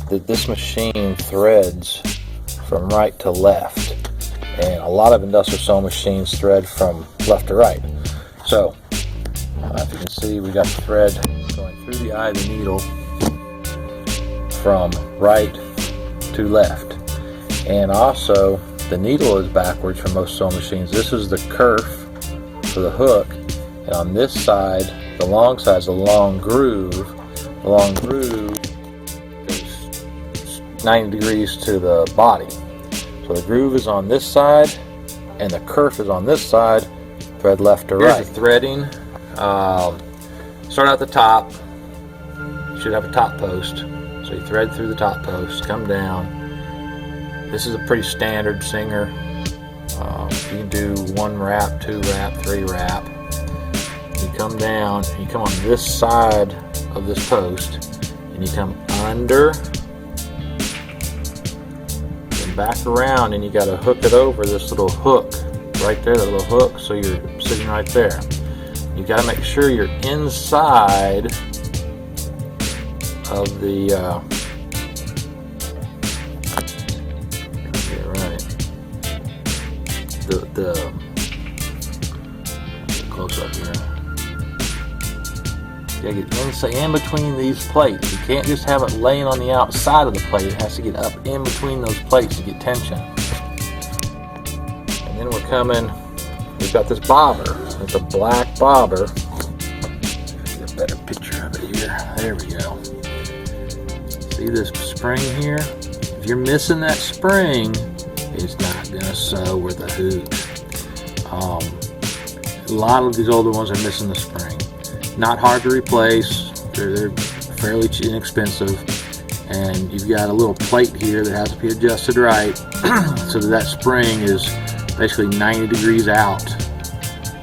that this machine threads from right to left, and a lot of industrial sewing machines thread from left to right. So if you can see, we got the thread going through the eye of the needle from right to left, and also the needle is backwards for most sewing machines. This is the kerf for the hook, and on this side, the long side is the long groove. The long groove is 90 degrees to the body. So the groove is on this side, and the kerf is on this side. Thread left to right. Here's the threading. Start out the top. You should have a top post. So you thread through the top post, come down. This is a pretty standard Singer. You can do 1 wrap, 2 wrap, 3 wrap. You come down, and you come on this side of this post, and you come under, and back around, and you got to hook it over this little hook right there, that little hook, so you're sitting right there. You got to make sure you're inside of the close up here. You gotta get inside, in between these plates. You can't just have it laying on the outside of the plate. It has to get up in between those plates to get tension. And then we're coming, we've got this bobber. It's a black bobber. Get a better picture of it here. There we go. See this spring here? If you're missing that spring, it's not gonna sew with a hook. A lot of these older ones are missing the spring. Not hard to replace. They're fairly inexpensive, and you've got a little plate here that has to be adjusted right so that spring is basically 90 degrees out,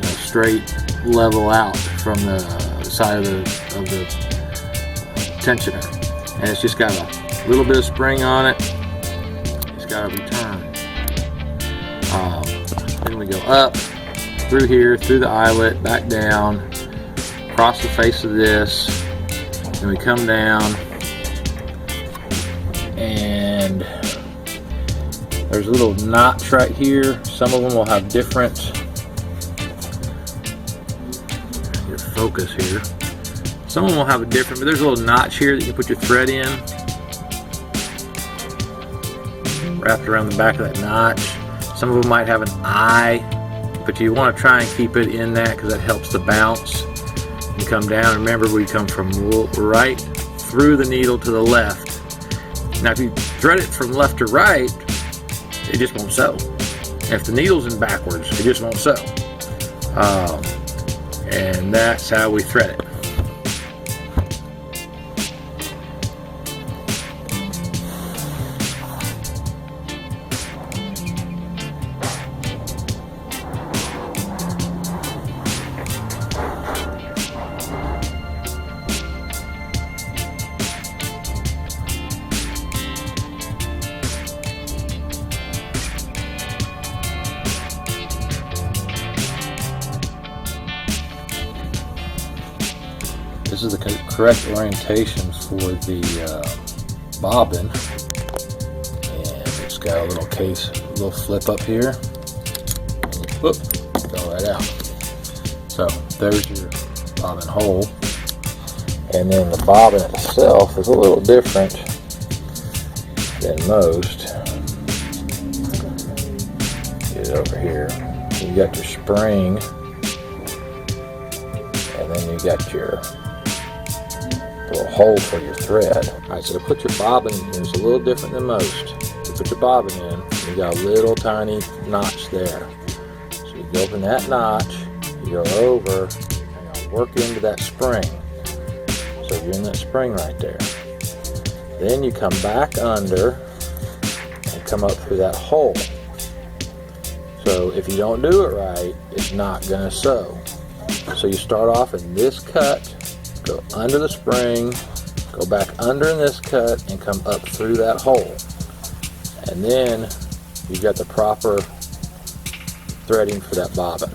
straight level out from the side of the tensioner, and it's just got a little bit of spring on it. It's got to return. Then we go up through here, through the eyelet, back down, across the face of this, then we come down, and there's a little notch right here. Some of them will have different, your focus here, some of them will have a different, but there's a little notch here that you can put your thread in, wrapped around the back of that notch. Some of them might have an eye, but you want to try and keep it in that because that helps the bounce. You come down, remember we come from right through the needle to the left. Now if you thread it from left to right, it just won't sew. If the needle's in backwards, it just won't sew. And that's how we thread it. This is the correct orientation for the bobbin, and it's got a little case, a little flip up here, and you whoop, go right out. So there's your bobbin hole, and then the bobbin itself is a little different than most. Get it over here. You got your spring, and then you got your little hole for your thread. Alright, so to put your bobbin in is a little different than most. You put your bobbin in, you got a little tiny notch there. So you go open that notch, you go over, and you'll work into that spring. So you're in that spring right there. Then you come back under and come up through that hole. So if you don't do it right, it's not going to sew. So you start off in this cut, go under the spring, go back under in this cut, and come up through that hole. And then you've got the proper threading for that bobbin.